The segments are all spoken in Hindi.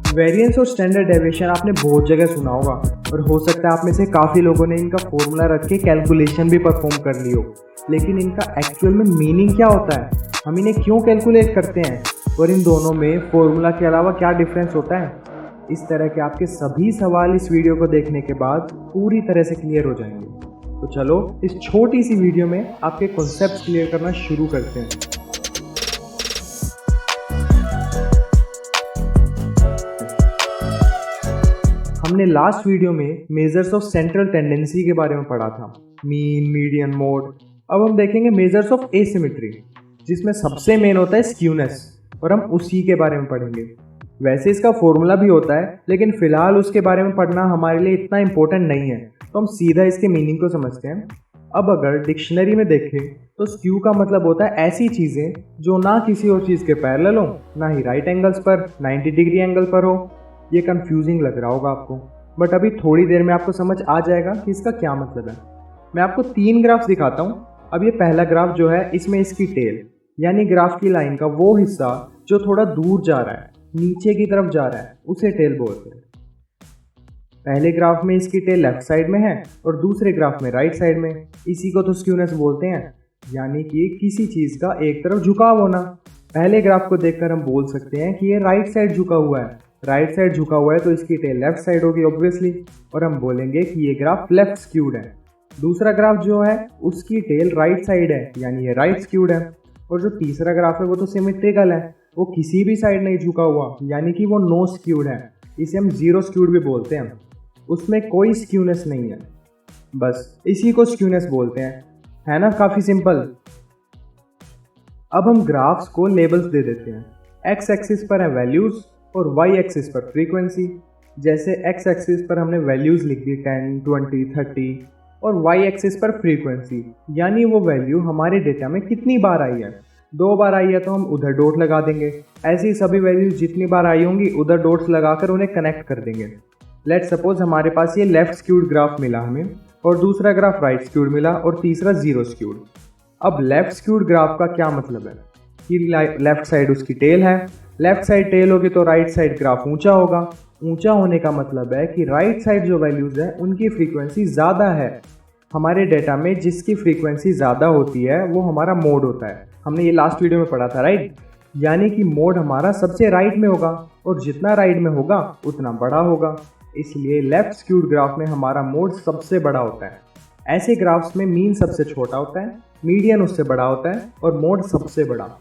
वेरिएंस और स्टैंडर्ड डेविएशन आपने बहुत जगह सुना होगा और हो सकता है आप में से काफ़ी लोगों ने इनका फॉर्मूला रख के कैलकुलेशन भी परफॉर्म कर ली हो, लेकिन इनका एक्चुअल में मीनिंग क्या होता है, हम इन्हें क्यों कैलकुलेट करते हैं और इन दोनों में फॉर्मूला के अलावा क्या डिफरेंस होता है। इस तरह के आपके सभी सवाल इस वीडियो को देखने के बाद पूरी तरह से क्लियर हो जाएंगे। तो चलो इस छोटी सी वीडियो में आपके कॉन्सेप्ट क्लियर करना शुरू करते हैं। हमने लास्ट वीडियो में मेजर्स ऑफ सेंट्रल टेंडेंसी के बारे में पढ़ा था, मीन, मीडियन, मोड। अब हम देखेंगे मेजर्स ऑफ एसिमेट्री, जिसमें सबसे मेन होता है स्क्यूनेस, और हम उसी के बारे में पढ़ेंगे। वैसे इसका फॉर्मूला भी होता है, लेकिन फिलहाल उसके बारे में पढ़ना हमारे लिए इतना इंपॉर्टेंट नहीं है, तो हम सीधा इसके मीनिंग को समझते हैं। अब अगर डिक्शनरी में देखें तो स्क्यू का मतलब होता है ऐसी चीज़ें जो ना किसी और चीज़ के पैरेलल हो, ना ही राइट एंगल्स पर 90 डिग्री एंगल पर हो। ये कंफ्यूजिंग लग रहा होगा आपको, बट अभी थोड़ी देर में आपको समझ आ जाएगा कि इसका क्या मतलब है। मैं आपको 3 ग्राफ्स दिखाता हूँ। अब ये पहला ग्राफ जो है, इसमें इसकी टेल यानी ग्राफ की लाइन का वो हिस्सा जो थोड़ा दूर जा रहा है, नीचे की तरफ जा रहा है, उसे टेल बोलते हैं। पहले ग्राफ में इसकी टेल लेफ्ट साइड में है और दूसरे ग्राफ में राइट साइड में। इसी को तो स्क्यूनेस बोलते हैं, यानी कि किसी चीज़ का एक तरफ झुकाव होना। पहले ग्राफ को देखकर हम बोल सकते हैं कि ये राइट साइड झुका हुआ है। राइट साइड झुका हुआ है तो इसकी टेल लेफ्ट साइड होगी ऑब्वियसली, और हम बोलेंगे कि ये ग्राफ लेफ्ट स्क्यूड है। दूसरा ग्राफ जो है उसकी टेल राइट साइड है, यानी ये राइट स्क्यूड है। और जो तीसरा ग्राफ है वो तो सिमेट्रिकल है, वो किसी भी साइड नहीं झुका हुआ, यानी कि वो नो स्क्यूड है। इसे हम जीरो स्क्यूड भी बोलते हैं, उसमें कोई स्क्यूनेस नहीं है, बस इसी को स्क्यूनेस बोलते हैं। है ना, काफ़ी सिंपल। अब हम ग्राफ्स को लेबल्स दे देते हैं। एक्स एक्सिस पर है वैल्यूज़ और वाई एक्सिस पर फ्रीक्वेंसी। जैसे एक्स एक्सिस पर हमने वैल्यूज़ लिख दी 10, 20, 30, और वाई एक्सिस पर फ्रीक्वेंसी, यानी वो वैल्यू हमारे डेटा में कितनी बार आई है। 2 बार आई है तो हम उधर डॉट लगा देंगे। ऐसी ही सभी वैल्यूज जितनी बार आई होंगी उधर डॉट्स लगाकर उन्हें कनेक्ट कर देंगे। लेट सपोज हमारे पास ये लेफ्ट स्क्यूड ग्राफ मिला हमें, और दूसरा ग्राफ राइट स्क्यूड मिला, और तीसरा जीरो स्क्यूड। अब लेफ्ट स्क्यूड ग्राफ का क्या मतलब है कि लेफ्ट साइड उसकी टेल है। लेफ्ट साइड टेल होगी तो राइट साइड ग्राफ ऊंचा होगा। ऊंचा होने का मतलब है कि राइट साइड जो वैल्यूज़ है उनकी फ्रीक्वेंसी ज़्यादा है। हमारे डेटा में जिसकी फ्रीक्वेंसी ज़्यादा होती है वो हमारा मोड होता है। हमने ये लास्ट वीडियो में पढ़ा था, राइट। यानी कि मोड हमारा सबसे राइट में होगा, और जितना राइट में होगा उतना बड़ा होगा। इसलिए लेफ्ट स्क्यूड ग्राफ में हमारा मोड सबसे बड़ा होता है। ऐसे ग्राफ्स में मीन सबसे छोटा होता है, मीडियन उससे बड़ा होता है, और मोड सबसे बड़ा।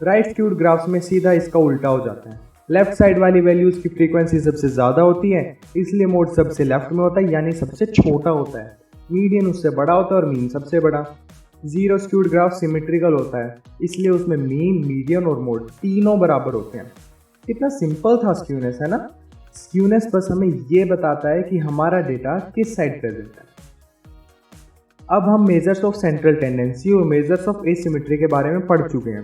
राइट स्क्यूड ग्राफ्स में सीधा इसका उल्टा हो जाता है। लेफ्ट साइड वाली वैल्यूज़ की फ्रीक्वेंसी सबसे ज़्यादा होती है, इसलिए मोड सबसे लेफ्ट में होता है, यानी सबसे छोटा होता है। मीडियन उससे बड़ा होता है और मीन सबसे बड़ा। जीरो स्क्यूड ग्राफ सिमेट्रिकल होता है, इसलिए उसमें मीन, मीडियन और मोड तीनों बराबर होते हैं। कितना सिंपल था स्क्यूनेस, है ना। स्क्यूनेस बस हमें ये बताता है कि हमारा डेटा किस साइड प्रेजेंट है। अब हम मेजर्स ऑफ सेंट्रल टेंडेंसी और मेजर्स ऑफ एसिमेट्री के बारे में पढ़ चुके हैं।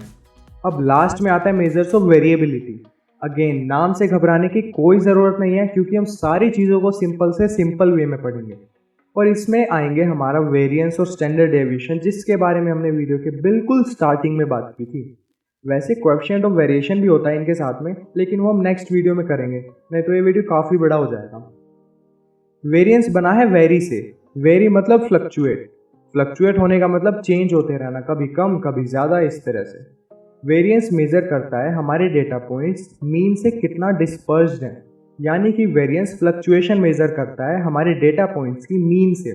अब लास्ट में आता है मेजर्स ऑफ वेरिएबिलिटी। अगेन, नाम से घबराने की कोई ज़रूरत नहीं है, क्योंकि हम सारी चीज़ों को सिंपल से सिंपल वे में पढ़ेंगे। और इसमें आएंगे हमारा वेरिएंस और स्टैंडर्ड डेविएशन, जिसके बारे में हमने वीडियो के बिल्कुल स्टार्टिंग में बात की थी। वैसे कोएफिशिएंट ऑफ वेरिएशन भी होता है इनके साथ में, लेकिन वो हम नेक्स्ट वीडियो में करेंगे, नहीं तो ये वीडियो काफ़ी बड़ा हो जाएगा। वेरिएंस बना है वेरी से। वेरी मतलब फ्लक्चुएट। फ्लक्चुएट होने का मतलब चेंज होते रहना, कभी कम कभी ज़्यादा, इस तरह से। वेरिएंस मेजर करता है हमारे डेटा पॉइंट्स मीन से कितना डिस्पर्स्ड है, यानी कि वेरिएंस फ्लक्चुएशन मेजर करता है हमारे डेटा पॉइंट्स की मीन से,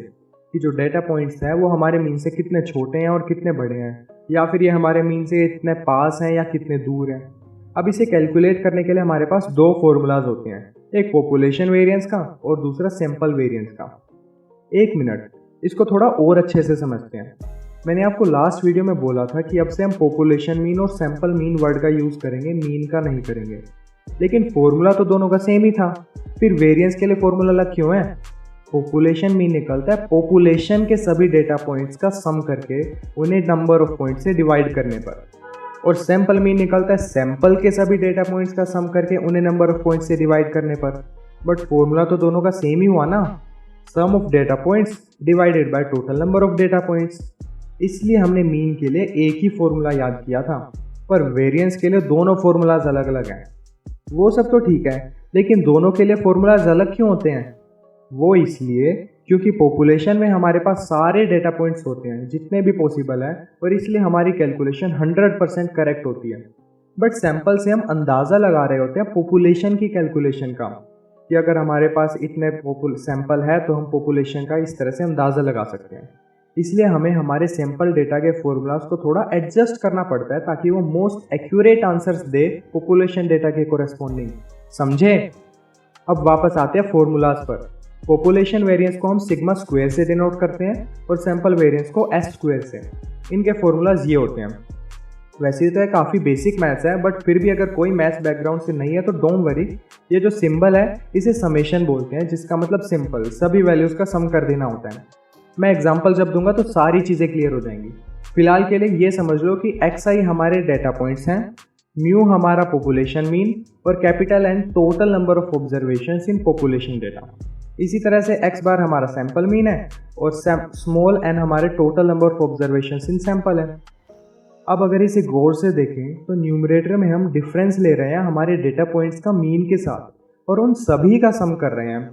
कि जो डेटा पॉइंट्स हैं वो हमारे मीन से कितने छोटे हैं और कितने बड़े हैं, या फिर ये हमारे मीन से इतने पास हैं या कितने दूर हैं। अब इसे कैलकुलेट करने के लिए हमारे पास 2 फॉर्मूलाज होते हैं, एक पॉपुलेशन वेरिएंस का और दूसरा सैंपल वेरिएंस का। 1 मिनट, इसको थोड़ा और अच्छे से समझते हैं। मैंने आपको लास्ट वीडियो में बोला था कि अब से हम पॉपुलेशन मीन और सैंपल मीन वर्ड का यूज़ करेंगे, मीन का नहीं करेंगे। लेकिन फॉर्मूला तो दोनों का सेम ही था, फिर वेरिएंस के लिए फॉर्मूला अलग क्यों है। पॉपुलेशन मीन निकलता है पॉपुलेशन के सभी डेटा पॉइंट्स का सम करके उन्हें नंबर ऑफ पॉइंट से डिवाइड करने पर, और सैंपल मीन निकलता है सैंपल के सभी डेटा पॉइंट्स का सम करके उन्हें नंबर ऑफ पॉइंट से डिवाइड करने पर। बट फॉर्मूला तो दोनों का सेम ही हुआ ना, sum of data points divided by total number of data points. इसलिए हमने मीन के लिए एक ही फॉर्मूला याद किया था, पर वेरिएंस के लिए दोनों फॉर्मूलाज अलग अलग हैं। वो सब तो ठीक है, लेकिन दोनों के लिए फॉर्मूलाज अलग क्यों होते हैं? वो इसलिए क्योंकि पॉपुलेशन में हमारे पास सारे डेटा पॉइंट्स होते हैं जितने भी पॉसिबल है, और इसलिए हमारी कैलकुलेशन 100% करेक्ट होती है। बट सैंपल से हम अंदाज़ा लगा रहे होते हैं पॉपुलेशन की कैलकुलेशन का, कि अगर हमारे पास इतने सैंपल है तो हम पॉपुलेशन का इस तरह से अंदाज़ा लगा सकते हैं। इसलिए हमें हमारे सैंपल डेटा के फॉर्मूलाज को थोड़ा एडजस्ट करना पड़ता है ताकि वो मोस्ट एक्यूरेट आंसर्स दे पॉपुलेशन डेटा के कोरेस्पॉन्डिंग। समझे? अब वापस आते हैं फॉर्मूलाज पर। पॉपुलेशन वेरिएंस को हम सिग्मा स्क्वायर से डिनोट करते हैं और सैंपल वेरिएंस को एस स्क्वायर से। इनके फॉर्मूलाज ये होते हैं। वैसे तो ये काफ़ी बेसिक मैथ्स है, बट फिर भी अगर कोई मैथ्स बैकग्राउंड से नहीं है तो डोंट वरी। ये जो सिंबल है इसे समेशन बोलते हैं, जिसका मतलब सिंपल, सभी वैल्यूज़ का सम कर देना होता है। मैं एग्जाम्पल जब दूंगा तो सारी चीज़ें क्लियर हो जाएंगी। फिलहाल के लिए ये समझ लो कि xi हमारे डेटा पॉइंट्स हैं, म्यू हमारा पॉपुलेशन मीन, और capital N total number of observations in population data. इसी तरह से x बार हमारा सैंपल मीन है और स्मॉल n हमारे total number of observations in sample है। अब अगर इसे गौर से देखें तो न्यूमरेटर में हम डिफरेंस ले रहे हैं हमारे डेटा पॉइंट्स का मीन के साथ और उन सभी का सम कर रहे हैं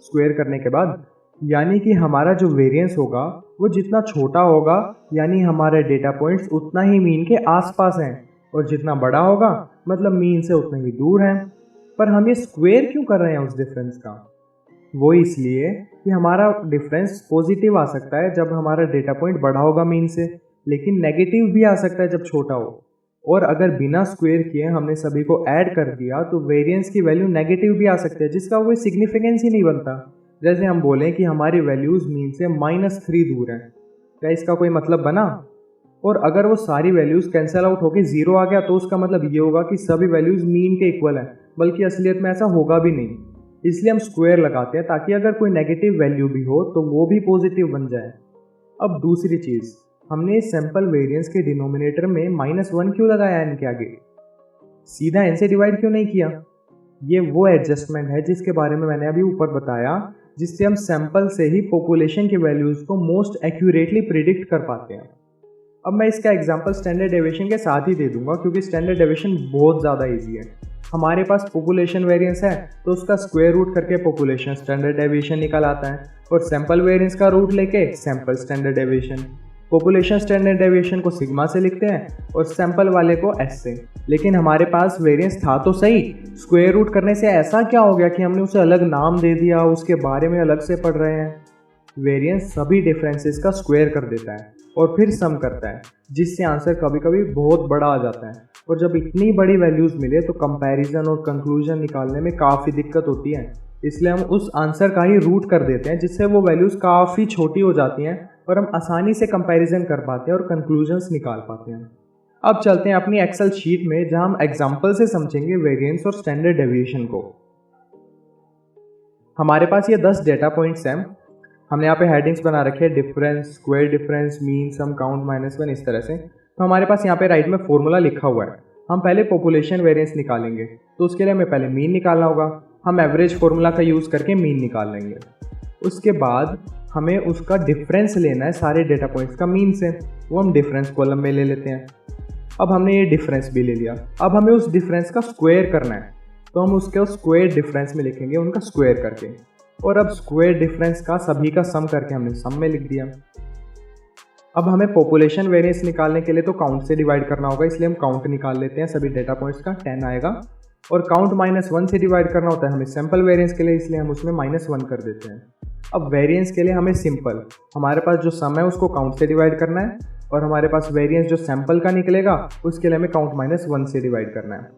स्क्वायर करने के बाद। यानी कि हमारा जो वेरिएंस होगा वो जितना छोटा होगा, यानी हमारे डेटा पॉइंट्स उतना ही मीन के आसपास हैं, और जितना बड़ा होगा मतलब मीन से उतना ही दूर हैं। पर हम ये स्क्वायर क्यों कर रहे हैं उस डिफरेंस का? वो इसलिए कि हमारा डिफरेंस पॉजिटिव आ सकता है जब हमारा डेटा पॉइंट बड़ा होगा मीन से, लेकिन नेगेटिव भी आ सकता है जब छोटा हो। और अगर बिना स्क्वायर किए हमने सभी को ऐड कर दिया तो वेरिएंस की वैल्यू नेगेटिव भी आ सकती है, जिसका कोई सिग्निफिकेंस ही नहीं बनता। जैसे हम बोलें कि हमारी वैल्यूज़ मीन से -3 दूर हैं, क्या इसका कोई मतलब बना? और अगर वो सारी वैल्यूज़ कैंसिल आउट होकर 0 आ गया तो उसका मतलब ये होगा कि सभी वैल्यूज़ मीन के इक्वल हैं, बल्कि असलियत में ऐसा होगा भी नहीं। इसलिए हम स्क्वायर लगाते हैं ताकि अगर कोई नेगेटिव वैल्यू भी हो तो वो भी पॉजिटिव बन जाए। अब दूसरी चीज़, हमने इस सैंपल वेरिएंस के डिनोमिनेटर में -1 क्यों लगाया n के आगे? सीधा n से डिवाइड क्यों नहीं किया? ये वो एडजस्टमेंट है जिसके बारे में मैंने अभी ऊपर बताया, जिससे हम सैंपल से ही पॉपुलेशन के वैल्यूज़ को मोस्ट एक्यूरेटली प्रिडिक्ट कर पाते हैं। अब मैं इसका एग्जांपल स्टैंडर्ड डेविएशन के साथ ही दे दूंगा, क्योंकि स्टैंडर्ड डेविएशन बहुत ज़्यादा इजी है। हमारे पास पॉपुलेशन वेरिएंस है तो उसका स्क्वायर रूट करके पॉपुलेशन स्टैंडर्ड डेविएशन निकल आता है, और सैंपल वेरिएंस का रूट लेके sample standard deviation. Population standard deviation को सिग्मा से लिखते हैं और सैंपल वाले को एस से। लेकिन हमारे पास वेरिएंस था तो सही, स्क्वायर रूट करने से ऐसा क्या हो गया कि हमने उसे अलग नाम दे दिया, उसके बारे में अलग से पढ़ रहे हैं? वेरिएंस सभी डिफरेंसेस का स्क्वायर कर देता है और फिर सम करता है, जिससे आंसर कभी कभी बहुत बड़ा आ जाता है। और जब इतनी बड़ी वैल्यूज़ मिले तो कंपैरिजन और कंक्लूजन निकालने में काफ़ी दिक्कत होती है। इसलिए हम उस आंसर का ही रूट कर देते हैं, जिससे वो वैल्यूज़ काफ़ी छोटी हो जाती हैं और हम आसानी से कंपैरिजन कर पाते हैं और कंक्लूजन्स निकाल पाते हैं। अब चलते हैं अपनी एक्सेल शीट में, जहां हम एग्जांपल से समझेंगे वेरिएंस और स्टैंडर्ड डेविएशन को। हमारे पास ये 10 डेटा पॉइंट्स हैं। हमने यहाँ पे हेडिंग्स बना रखे हैं, डिफरेंस, स्क्वायर डिफरेंस, मीन, सम, काउंट, -1, इस तरह से। तो हमारे पास यहाँ पे राइट में फॉर्मूला लिखा हुआ है। हम पहले पॉपुलेशन वेरिएंस निकालेंगे, तो उसके लिए हमें पहले मीन निकालना होगा। हम एवरेज फॉर्मूला का यूज़ करके मीन निकाल लेंगे। उसके बाद हमें उसका डिफरेंस लेना है सारे डेटा पॉइंट्स का मीन से, वो हम डिफरेंस कॉलम में ले लेते हैं। अब हमने ये डिफरेंस भी ले लिया। अब हमें उस डिफरेंस का स्क्वायर करना है, तो हम उसके स्क्वायर डिफरेंस में लिखेंगे उनका स्क्वायर करके। और अब स्क्वायर डिफरेंस का सभी का सम करके हमने सम में लिख दिया। अब हमें पॉपुलेशन वेरिएंस निकालने के लिए तो काउंट से डिवाइड करना होगा, इसलिए हम काउंट निकाल लेते हैं सभी डेटा पॉइंट्स का, 10 आएगा। और काउंट -1 से डिवाइड करना होता है हमें सैंपल वेरिएंस के लिए, इसलिए हम उसमें -1 कर देते हैं। अब वेरिएंस के लिए हमें सिंपल, हमारे पास जो सम है उसको काउंट से डिवाइड करना है, और हमारे पास वेरिएंस जो सैंपल का निकलेगा उसके लिए हमें काउंट -1 से डिवाइड करना है।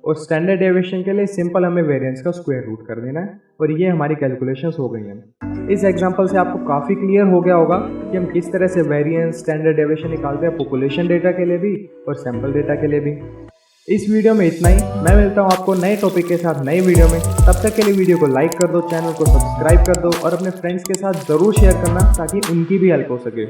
और स्टैंडर्ड डेविएशन के लिए सिंपल हमें वेरिएंस का स्क्वायर रूट कर देना है। और ये हमारी कैलकुलेशंस हो गई हैं। इस एग्जांपल से आपको काफ़ी क्लियर हो गया होगा कि हम किस तरह से वेरिएंस, स्टैंडर्ड डेविएशन निकालते हैं पॉपुलेशन डेटा के लिए भी और सैंपल डेटा के लिए भी। इस वीडियो में इतना ही। मैं मिलता हूँ आपको नए टॉपिक के साथ नई वीडियो में। तब तक के लिए वीडियो को लाइक कर दो, चैनल को सब्सक्राइब कर दो और अपने फ्रेंड्स के साथ ज़रूर शेयर करना ताकि उनकी भी हेल्प हो सके।